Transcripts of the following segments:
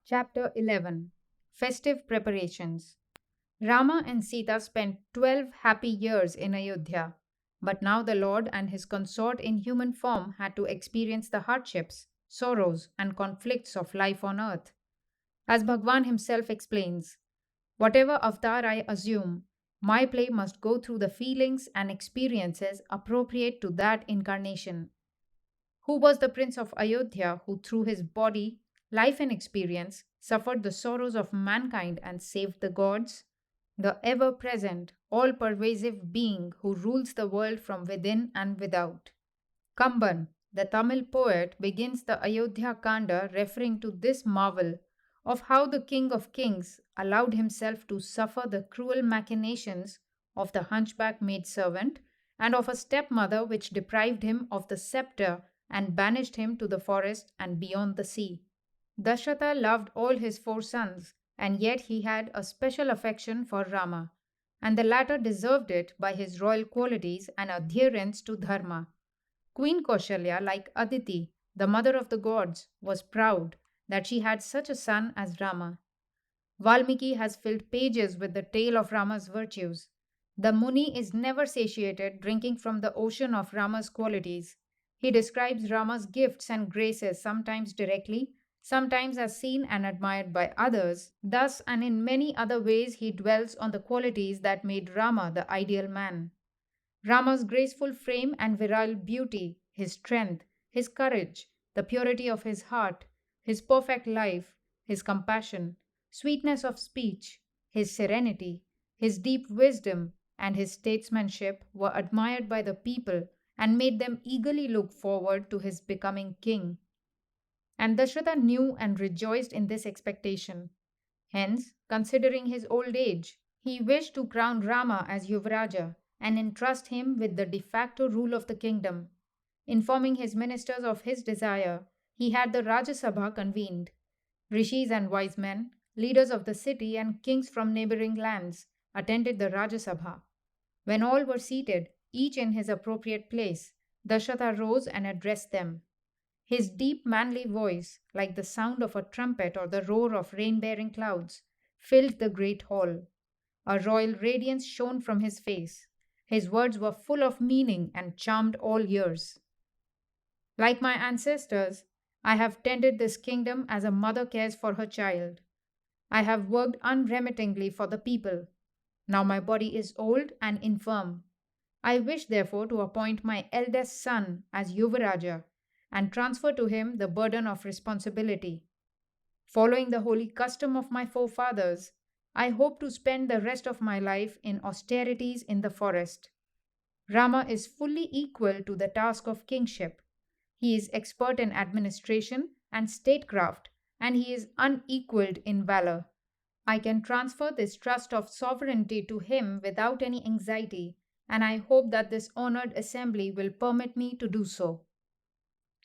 Chapter 11. Festive Preparations. Rama and Sita spent 12 happy years in Ayodhya, but now the Lord and his consort in human form had to experience the hardships, sorrows, and conflicts of life on earth. As Bhagwan himself explains, whatever avatar I assume, my play must go through the feelings and experiences appropriate to that incarnation. Who was the prince of Ayodhya who, through his body, life, and experience, suffered the sorrows of mankind and saved the gods? The ever present, all pervasive being who rules the world from within and without. Kamban, the Tamil poet, begins the Ayodhya Kanda referring to this marvel of how the King of Kings allowed himself to suffer the cruel machinations of the hunchback maidservant and of a stepmother which deprived him of the scepter and banished him to the forest and beyond the sea. Dasharatha loved all his four sons, and yet he had a special affection for Rama, and the latter deserved it by his royal qualities and adherence to Dharma. Queen Kaushalya, like Aditi, the mother of the gods, was proud that she had such a son as Rama. Valmiki has filled pages with the tale of Rama's virtues. The Muni is never satiated drinking from the ocean of Rama's qualities. He describes Rama's gifts and graces sometimes directly, sometimes as seen and admired by others. Thus, and in many other ways, he dwells on the qualities that made Rama the ideal man. Rama's graceful frame and virile beauty, his strength, his courage, the purity of his heart, his perfect life, his compassion, sweetness of speech, his serenity, his deep wisdom, and his statesmanship were admired by the people and made them eagerly look forward to his becoming king. And Dasharatha knew and rejoiced in this expectation. Hence, considering his old age, he wished to crown Rama as Yuvaraja and entrust him with the de facto rule of the kingdom. Informing his ministers of his desire, he had the Rajya Sabha convened. Rishis and wise men, leaders of the city, and kings from neighboring lands attended the Rajya Sabha. When all were seated, each in his appropriate place, Dasharatha rose and addressed them. His deep manly voice, like the sound of a trumpet or the roar of rain bearing clouds, filled the great hall. A royal radiance shone from his face. His words were full of meaning and charmed all ears. Like my ancestors, I have tended this kingdom as a mother cares for her child. I have worked unremittingly for the people. Now my body is old and infirm. I wish therefore to appoint my eldest son as Yuvaraja and transfer to him the burden of responsibility. Following the holy custom of my forefathers, I hope to spend the rest of my life in austerities in the forest. Rama is fully equal to the task of kingship. He is expert in administration and statecraft, and he is unequaled in valor. I can transfer this trust of sovereignty to him without any anxiety, and I hope that this honored assembly will permit me to do so.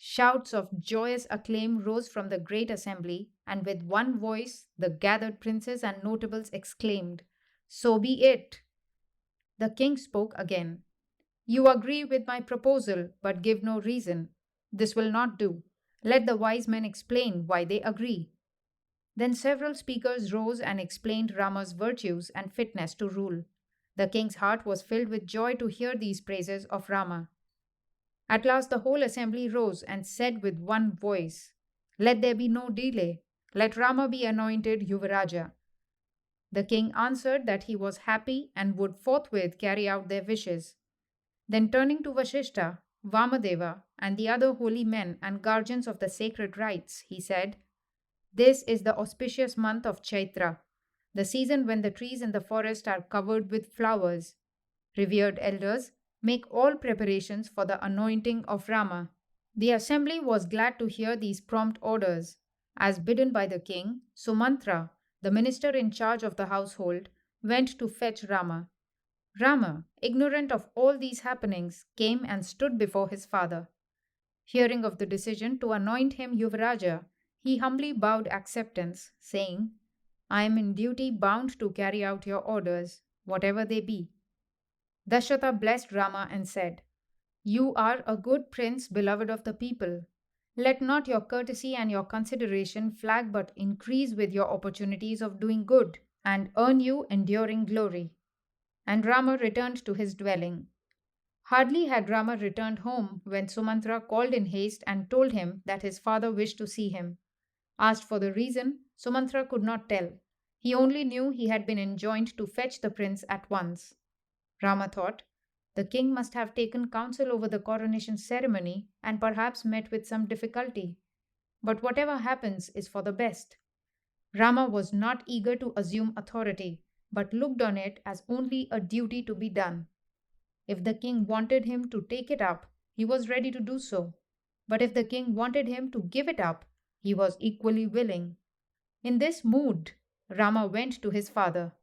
Shouts of joyous acclaim rose from the great assembly, and with one voice the gathered princes and notables exclaimed, "So be it!" The king spoke again. "You agree with my proposal, but give no reason. This will not do. Let the wise men explain why they agree." Then several speakers rose and explained Rama's virtues and fitness to rule. The king's heart was filled with joy to hear these praises of Rama. At last the whole assembly rose and said with one voice, "Let there be no delay. Let Rama be anointed Yuvaraja." The king answered that he was happy and would forthwith carry out their wishes. Then turning to Vashishta, Vamadeva, and the other holy men and guardians of the sacred rites, he said, "This is the auspicious month of Chaitra, the season when the trees in the forest are covered with flowers. Revered elders, make all preparations for the anointing of Rama." The assembly was glad to hear these prompt orders. As bidden by the king, Sumantra, the minister in charge of the household, went to fetch Rama. Rama, ignorant of all these happenings, came and stood before his father. Hearing of the decision to anoint him Yuvaraja, he humbly bowed acceptance, saying, "I am in duty bound to carry out your orders, whatever they be." Dasharatha blessed Rama and said, "You are a good prince, beloved of the people. Let not your courtesy and your consideration flag but increase with your opportunities of doing good, and earn you enduring glory. And Rama returned to his dwelling. Hardly had Rama returned home when Sumantra called in haste and told him that his father wished to see him. Asked for the reason, Sumantra could not tell. He only knew he had been enjoined to fetch the prince at once. Rama thought, the king must have taken counsel over the coronation ceremony and perhaps met with some difficulty. But whatever happens is for the best. Rama was not eager to assume authority, but looked on it as only a duty to be done. If the king wanted him to take it up, he was ready to do so. But if the king wanted him to give it up, he was equally willing. In this mood, Rama went to his father.